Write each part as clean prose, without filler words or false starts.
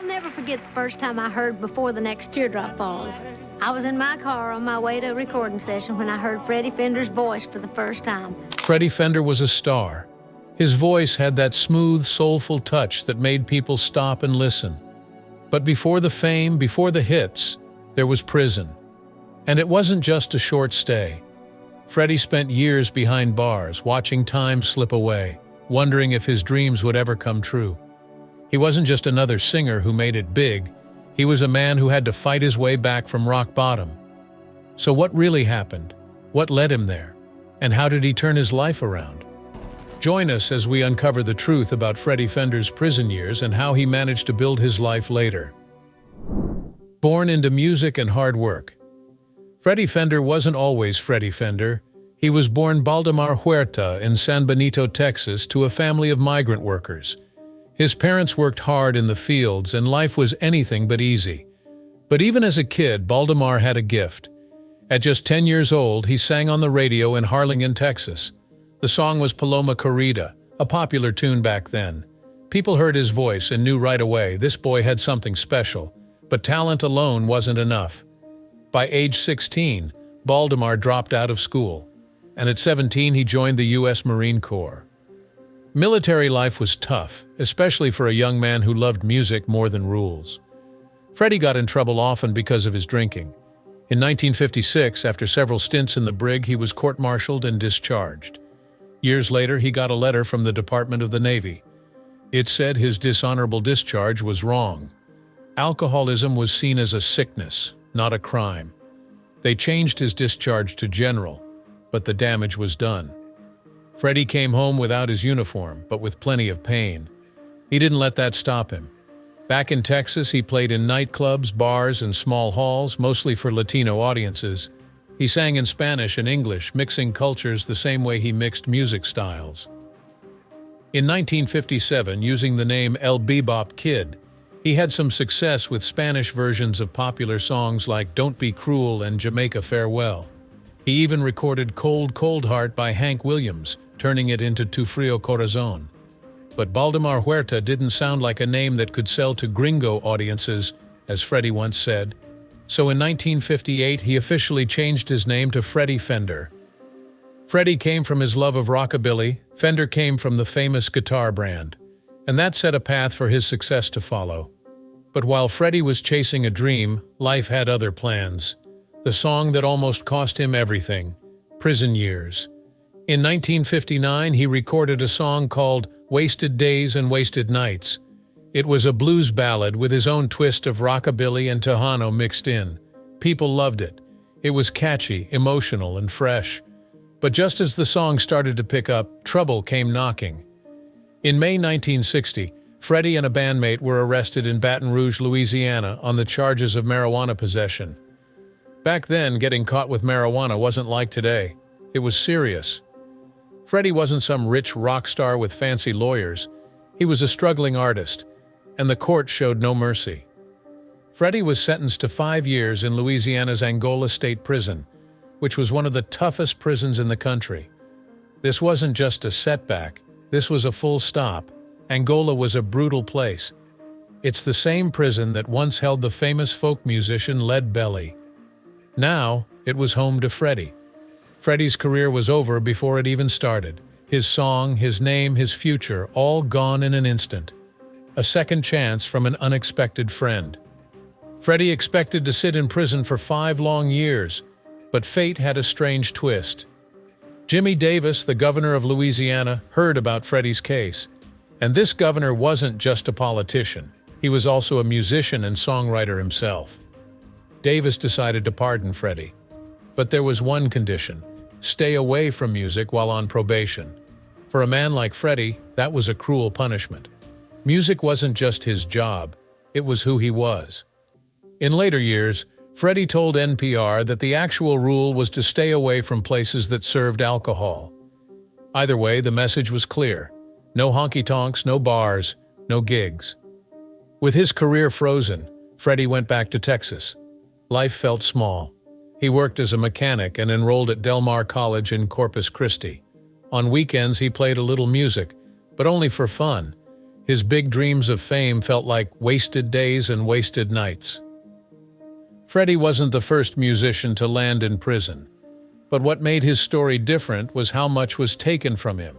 I'll never forget the first time I heard Before the Next Teardrop Falls. I was in my car on my way to a recording session when I heard Freddy Fender's voice for the first time. Freddy Fender was a star. His voice had that smooth, soulful touch that made people stop and listen. But before the fame, before the hits, there was prison. And it wasn't just a short stay. Freddy spent years behind bars, watching time slip away, wondering if his dreams would ever come true. He wasn't just another singer who made it big. He was a man who had to fight his way back from rock bottom. So what really happened? What led him there? And how did he turn his life around? Join us as we uncover the truth about Freddy Fender's prison years and how he managed to build his life later. Born into music and hard work. Freddy Fender wasn't always Freddy Fender. He was born Baldemar Huerta in San Benito, Texas, to a family of migrant workers. His parents worked hard in the fields, and life was anything but easy. But even as a kid, Baldemar had a gift. At just 10 years old, he sang on the radio in Harlingen, Texas. The song was Paloma Corrida, a popular tune back then. People heard his voice and knew right away this boy had something special. But talent alone wasn't enough. By age 16, Baldemar dropped out of school, and at 17 he joined the U.S. Marine Corps. Military life was tough, especially for a young man who loved music more than rules. Freddy got in trouble often because of his drinking. In 1956, after several stints in the brig, he was court-martialed and discharged. Years later, he got a letter from the Department of the Navy. It said his dishonorable discharge was wrong. Alcoholism was seen as a sickness, not a crime. They changed his discharge to general, but the damage was done. Freddy came home without his uniform, but with plenty of pain. He didn't let that stop him. Back in Texas, he played in nightclubs, bars, and small halls, mostly for Latino audiences. He sang in Spanish and English, mixing cultures the same way he mixed music styles. In 1957, using the name El Bebop Kid, he had some success with Spanish versions of popular songs like Don't Be Cruel and Jamaica Farewell. He even recorded Cold Cold Heart by Hank Williams, turning it into Tu Frio Corazon. But Baldemar Huerta didn't sound like a name that could sell to gringo audiences, as Freddy once said. So in 1958, he officially changed his name to Freddy Fender. Freddy came from his love of rockabilly, Fender came from the famous guitar brand, and that set a path for his success to follow. But while Freddy was chasing a dream, life had other plans. The song that almost cost him everything, Prison Years. In 1959, he recorded a song called Wasted Days and Wasted Nights. It was a blues ballad with his own twist of rockabilly and Tejano mixed in. People loved it. It was catchy, emotional, and fresh. But just as the song started to pick up, trouble came knocking. In May 1960, Freddy and a bandmate were arrested in Baton Rouge, Louisiana, on the charges of marijuana possession. Back then, getting caught with marijuana wasn't like today. It was serious. Freddy wasn't some rich rock star with fancy lawyers. He was a struggling artist, and the court showed no mercy. Freddy was sentenced to 5 years in Louisiana's Angola State Prison, which was one of the toughest prisons in the country. This wasn't just a setback, this was a full stop. Angola was a brutal place. It's the same prison that once held the famous folk musician Lead Belly. Now, it was home to Freddy. Freddy's career was over before it even started. His song, his name, his future, all gone in an instant. A second chance from an unexpected friend. Freddy expected to sit in prison for 5 long years, but fate had a strange twist. Jimmy Davis, the governor of Louisiana, heard about Freddy's case. And this governor wasn't just a politician. He was also a musician and songwriter himself. Davis decided to pardon Freddy. But there was one condition: stay away from music while on probation. For a man like Freddy, that was a cruel punishment. Music wasn't just his job, it was who he was. In later years, Freddy told NPR that the actual rule was to stay away from places that served alcohol. Either way, the message was clear. No honky-tonks, no bars, no gigs. With his career frozen, Freddy went back to Texas. Life felt small. He worked as a mechanic and enrolled at Del Mar College in Corpus Christi. On weekends, he played a little music, but only for fun. His big dreams of fame felt like wasted days and wasted nights. Freddy wasn't the first musician to land in prison, but what made his story different was how much was taken from him.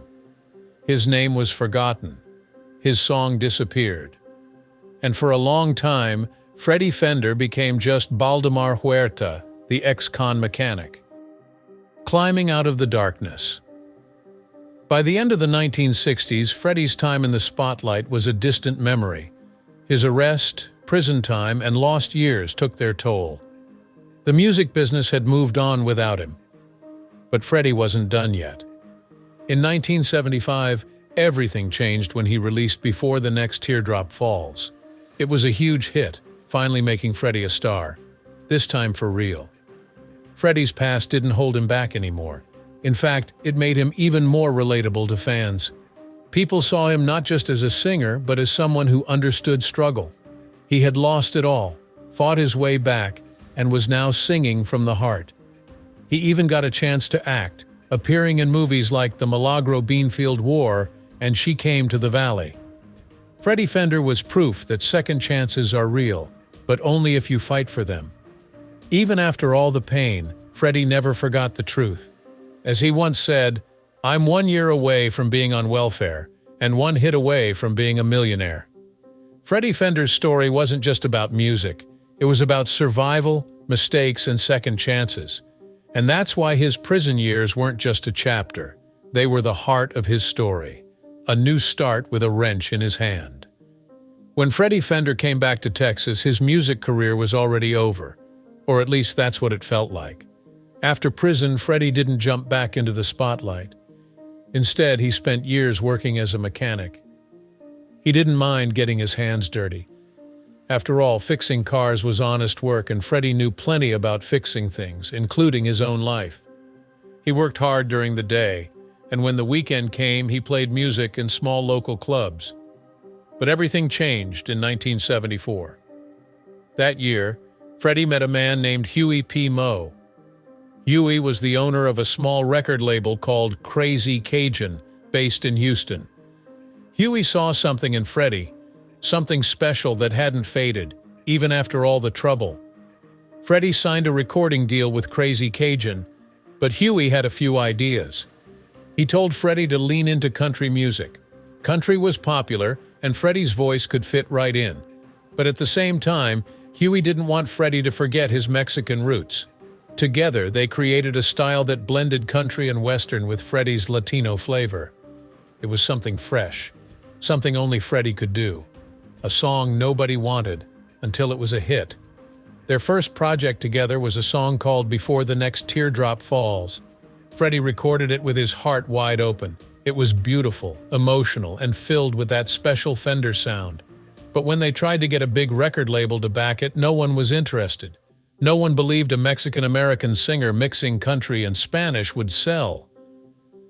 His name was forgotten. His song disappeared. And for a long time, Freddy Fender became just Baldemar Huerta, the ex-con mechanic, climbing out of the darkness. By the end of the 1960s, Freddy's time in the spotlight was a distant memory. His arrest, prison time, and lost years took their toll. The music business had moved on without him. But Freddy wasn't done yet. In 1975, everything changed when he released Before the Next Teardrop Falls. It was a huge hit, finally making Freddy a star, this time for real. Freddy's past didn't hold him back anymore. In fact, it made him even more relatable to fans. People saw him not just as a singer, but as someone who understood struggle. He had lost it all, fought his way back, and was now singing from the heart. He even got a chance to act, appearing in movies like The Milagro Beanfield War and She Came to the Valley. Freddy Fender was proof that second chances are real, but only if you fight for them. Even after all the pain, Freddy never forgot the truth. As he once said, "I'm 1 year away from being on welfare, and 1 hit away from being a millionaire." Freddy Fender's story wasn't just about music. It was about survival, mistakes, and second chances. And that's why his prison years weren't just a chapter. They were the heart of his story. A new start with a wrench in his hand. When Freddy Fender came back to Texas, his music career was already over. Or at least that's what it felt like. After prison, Freddy didn't jump back into the spotlight. Instead, he spent years working as a mechanic. He didn't mind getting his hands dirty. After all, fixing cars was honest work, and Freddy knew plenty about fixing things, including his own life. He worked hard during the day, and when the weekend came, he played music in small local clubs. But everything changed in 1974. That year, Freddy met a man named Huey P. Moe. Huey was the owner of a small record label called Crazy Cajun, based in Houston. Huey saw something in Freddy, something special that hadn't faded, even after all the trouble. Freddy signed a recording deal with Crazy Cajun, but Huey had a few ideas. He told Freddy to lean into country music. Country was popular, and Freddy's voice could fit right in. But at the same time, Huey didn't want Freddy to forget his Mexican roots. Together, they created a style that blended country and Western with Freddy's Latino flavor. It was something fresh, something only Freddy could do. A song nobody wanted, until it was a hit. Their first project together was a song called Before the Next Teardrop Falls. Freddy recorded it with his heart wide open. It was beautiful, emotional, and filled with that special Fender sound. But when they tried to get a big record label to back it, no one was interested. No one believed a Mexican-American singer mixing country and Spanish would sell.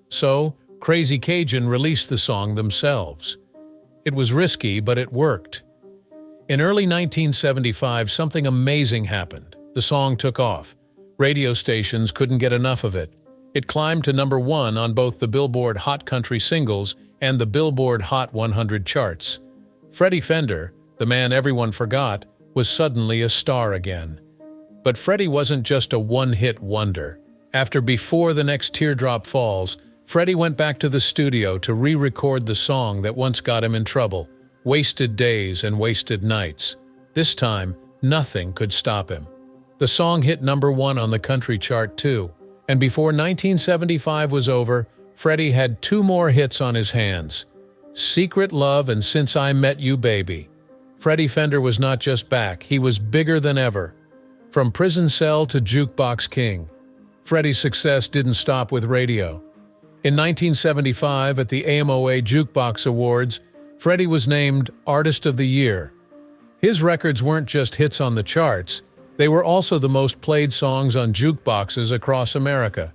So, Crazy Cajun released the song themselves. It was risky, but it worked. In early 1975, something amazing happened. The song took off. Radio stations couldn't get enough of it. It climbed to #1 on both the Billboard Hot Country Singles and the Billboard Hot 100 charts. Freddy Fender, the man everyone forgot, was suddenly a star again. But Freddy wasn't just a one-hit wonder. After Before the Next Teardrop Falls, Freddy went back to the studio to re-record the song that once got him in trouble, Wasted Days and Wasted Nights. This time, nothing could stop him. The song hit #1 on the country chart too, and before 1975 was over, Freddy had 2 more hits on his hands, Secret Love and Since I Met You Baby. Freddy Fender was not just back, he was bigger than ever. From prison cell to jukebox king, Freddy's success didn't stop with radio. In 1975, at the AMOA Jukebox Awards, Freddy was named Artist of the Year. His records weren't just hits on the charts, they were also the most played songs on jukeboxes across America.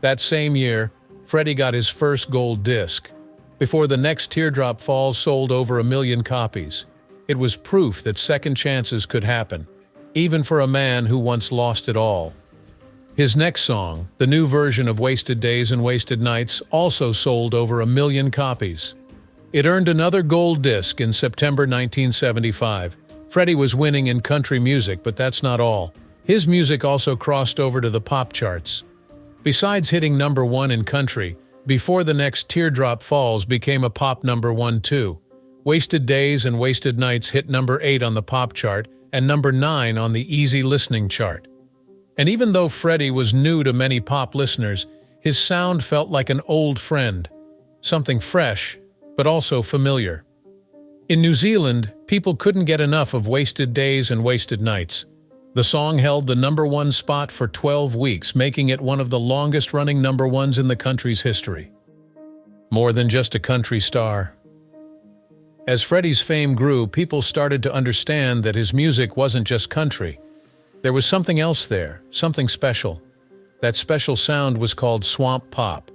That same year, Freddy got his first gold disc. Before the Next Teardrop Falls sold over 1 million copies. It was proof that second chances could happen, even for a man who once lost it all. His next song, the new version of Wasted Days and Wasted Nights, also sold over 1 million copies. It earned another gold disc in September 1975. Freddie was winning in country music, but that's not all. His music also crossed over to the pop charts. Besides hitting #1 in country, Before the Next Teardrop Falls became a pop #1 too. Wasted Days and Wasted Nights hit #8 on the pop chart and #9 on the easy listening chart. And even though Freddie was new to many pop listeners, his sound felt like an old friend, something fresh, but also familiar. In New Zealand, people couldn't get enough of Wasted Days and Wasted Nights. The song held the #1 spot for 12 weeks, making it one of the longest-running #1s in the country's history. More than just a country star. As Freddie's fame grew, people started to understand that his music wasn't just country. There was something else there, something special. That special sound was called swamp pop.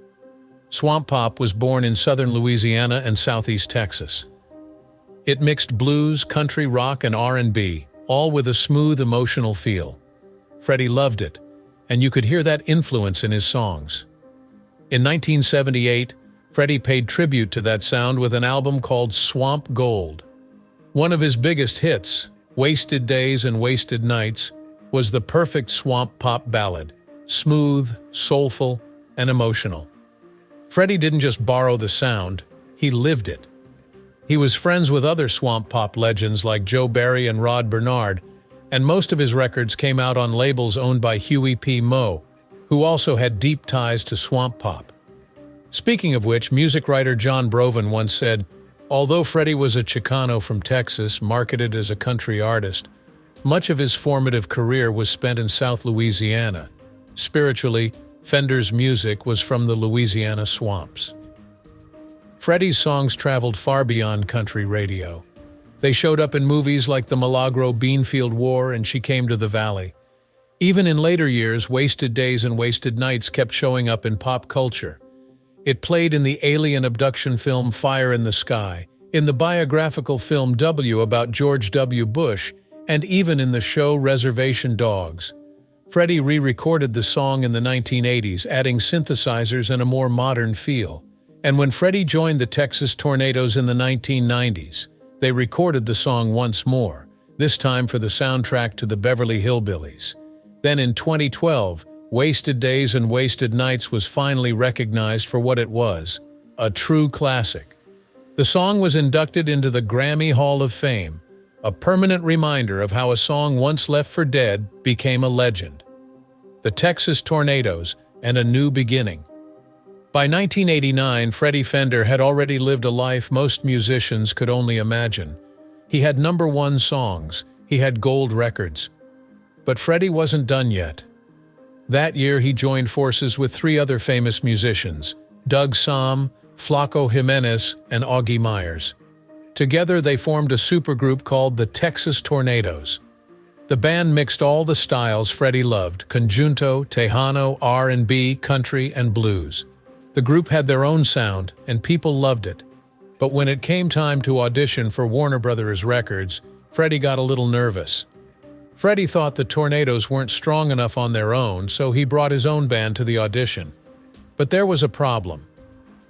Swamp pop was born in southern Louisiana and southeast Texas. It mixed blues, country, rock, and R&B, all with a smooth, emotional feel. Freddie loved it, and you could hear that influence in his songs. In 1978, Freddie paid tribute to that sound with an album called Swamp Gold. One of his biggest hits, Wasted Days and Wasted Nights, was the perfect swamp pop ballad, smooth, soulful, and emotional. Freddie didn't just borrow the sound, he lived it. He was friends with other swamp pop legends like Joe Barry and Rod Bernard, and most of his records came out on labels owned by Huey P. Moe, who also had deep ties to swamp pop. Speaking of which, music writer John Broven once said, although Freddie was a Chicano from Texas, marketed as a country artist, much of his formative career was spent in South Louisiana. Spiritually, Fender's music was from the Louisiana swamps. Freddie's songs traveled far beyond country radio. They showed up in movies like The Milagro Beanfield War and She Came to the Valley. Even in later years, Wasted Days and Wasted Nights kept showing up in pop culture. It played in the alien abduction film Fire in the Sky, in the biographical film W about George W. Bush, and even in the show Reservation Dogs. Freddie re-recorded the song in the 1980s, adding synthesizers and a more modern feel. And when Freddie joined the Texas Tornadoes in the 1990s, they recorded the song once more, this time for the soundtrack to the Beverly Hillbillies. Then in 2012, Wasted Days and Wasted Nights was finally recognized for what it was, a true classic. The song was inducted into the Grammy Hall of Fame, a permanent reminder of how a song once left for dead became a legend. The Texas Tornadoes and a New Beginning. By 1989, Freddy Fender had already lived a life most musicians could only imagine. He had #1 songs, he had gold records. But Freddie wasn't done yet. That year he joined forces with 3 other famous musicians, Doug Sahm, Flaco Jimenez, and Augie Myers. Together they formed a supergroup called the Texas Tornadoes. The band mixed all the styles Freddie loved, conjunto, tejano, R&B, country, and blues. The group had their own sound, and people loved it. But when it came time to audition for Warner Brothers Records, Freddie got a little nervous. Freddie thought the Tornadoes weren't strong enough on their own, so he brought his own band to the audition. But there was a problem.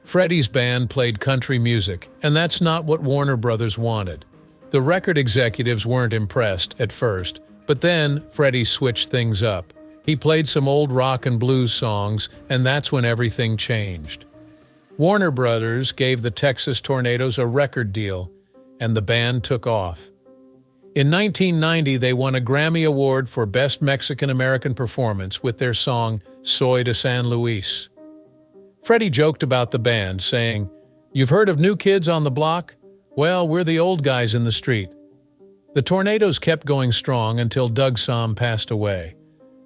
Freddie's band played country music, and that's not what Warner Brothers wanted. The record executives weren't impressed at first, but then Freddie switched things up. He played some old rock and blues songs, and that's when everything changed. Warner Brothers gave the Texas Tornadoes a record deal, and the band took off. In 1990, they won a Grammy Award for Best Mexican-American Performance with their song Soy de San Luis. Freddie joked about the band, saying, "You've heard of New Kids on the Block? Well, we're the old guys in the street." The Tornadoes kept going strong until Doug Sahm passed away.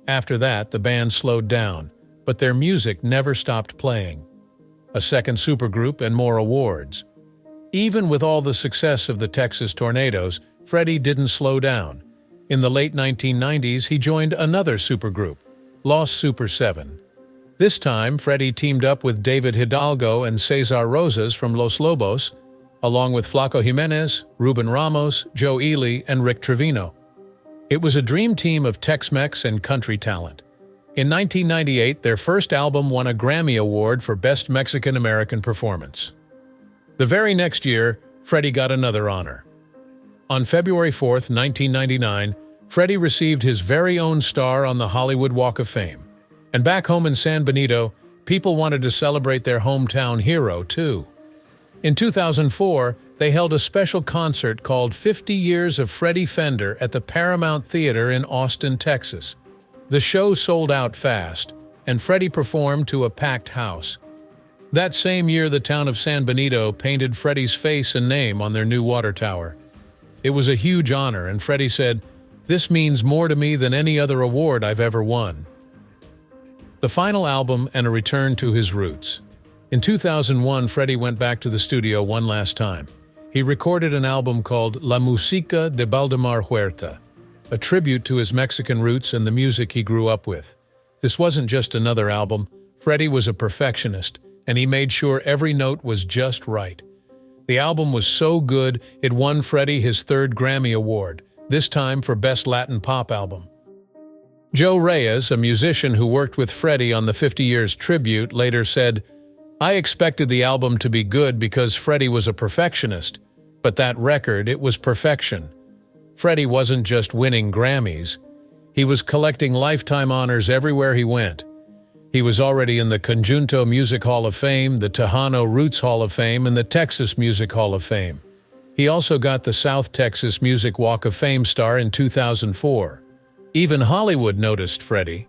After that, the band slowed down, but their music never stopped playing. A second supergroup and more awards. Even with all the success of the Texas Tornadoes, Freddie didn't slow down. In the late 1990s, he joined another supergroup, Los Super 7. This time, Freddie teamed up with David Hidalgo and Cesar Rosas from Los Lobos, along with Flaco Jimenez, Ruben Ramos, Joe Ely, and Rick Trevino. It was a dream team of Tex-Mex and country talent. In 1998, their first album won a Grammy Award for Best Mexican-American Performance. The very next year, Freddie got another honor. On February 4th, 1999, Freddie received his very own star on the Hollywood Walk of Fame. And back home in San Benito, people wanted to celebrate their hometown hero, too. In 2004, they held a special concert called 50 Years of Freddy Fender at the Paramount Theater in Austin, Texas. The show sold out fast, and Freddie performed to a packed house. That same year, the town of San Benito painted Freddie's face and name on their new water tower. It was a huge honor, and Freddie said, "This means more to me than any other award I've ever won." The final album and a return to his roots. In 2001, Freddie went back to the studio one last time. He recorded an album called La Música de Valdemar Huerta, a tribute to his Mexican roots and the music he grew up with. This wasn't just another album. Freddie was a perfectionist, and he made sure every note was just right. The album was so good, it won Freddie his third Grammy Award, this time for Best Latin Pop Album. Joe Reyes, a musician who worked with Freddie on the 50 Years tribute, later said, "I expected the album to be good because Freddie was a perfectionist, but that record, it was perfection. Freddie wasn't just winning Grammys, he was collecting lifetime honors everywhere he went. He was already in the Conjunto Music Hall of Fame, the Tejano Roots Hall of Fame, and the Texas Music Hall of Fame. He also got the South Texas Music Walk of Fame star in 2004. Even Hollywood noticed Freddie.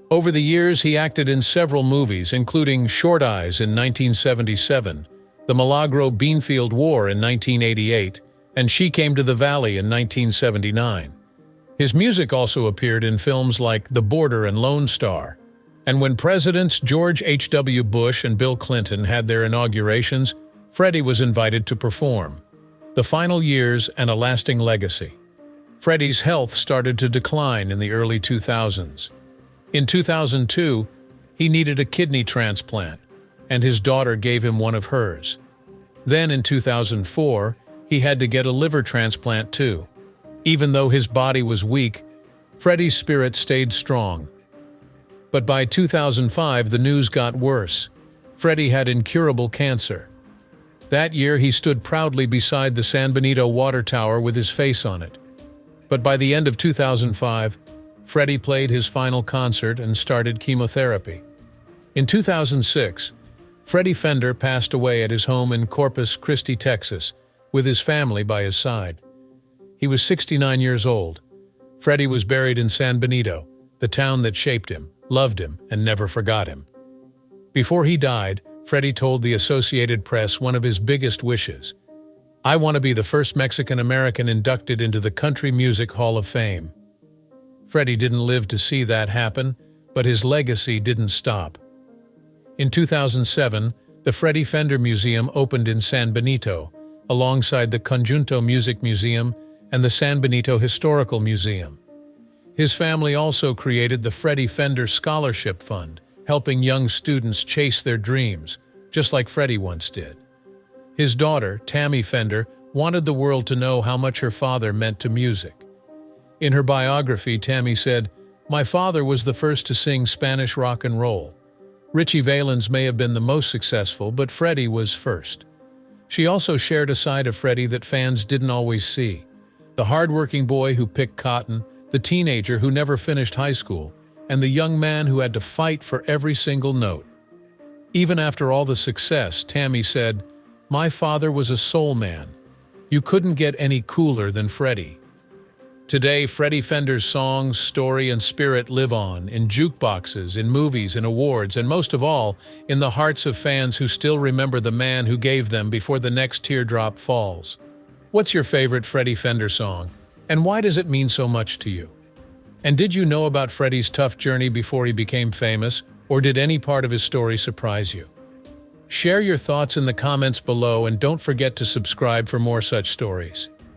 Over the years, he acted in several movies, including Short Eyes in 1977, The Milagro Beanfield War in 1988, and She Came to the Valley in 1979. His music also appeared in films like The Border and Lone Star. And when Presidents George H.W. Bush and Bill Clinton had their inaugurations, Freddie was invited to perform. The final years and a lasting legacy. Freddie's health started to decline in the early 2000s. In 2002, he needed a kidney transplant, and his daughter gave him one of hers. Then in 2004, he had to get a liver transplant too. Even though his body was weak, Freddie's spirit stayed strong. But by 2005, the news got worse. Freddie had incurable cancer. That year, he stood proudly beside the San Benito water tower with his face on it. But by the end of 2005, Freddie played his final concert and started chemotherapy. In 2006, Freddy Fender passed away at his home in Corpus Christi, Texas, with his family by his side. He was 69 years old. Freddie was buried in San Benito, the town that shaped him, loved him, and never forgot him. Before he died, Freddie told the Associated Press one of his biggest wishes. "I want to be the first Mexican-American inducted into the Country Music Hall of Fame." Freddie didn't live to see that happen, but his legacy didn't stop. In 2007, the Freddy Fender Museum opened in San Benito, alongside the Conjunto Music Museum and the San Benito Historical Museum. His family also created the Freddy Fender Scholarship Fund, helping young students chase their dreams, just like Freddie once did. His daughter, Tammy Fender, wanted the world to know how much her father meant to music. In her biography, Tammy said, "My father was the first to sing Spanish rock and roll. Richie Valens may have been the most successful, but Freddie was first." She also shared a side of Freddie that fans didn't always see. The hardworking boy who picked cotton, the teenager who never finished high school, and the young man who had to fight for every single note. Even after all the success, Tammy said, "My father was a soul man. You couldn't get any cooler than Freddie." Today, Freddy Fender's songs, story, and spirit live on, in jukeboxes, in movies, in awards, and most of all, in the hearts of fans who still remember the man who gave them before the next teardrop falls. What's your favorite Freddy Fender song, and why does it mean so much to you? And did you know about Freddie's tough journey before he became famous, or did any part of his story surprise you? Share your thoughts in the comments below, and don't forget to subscribe for more such stories.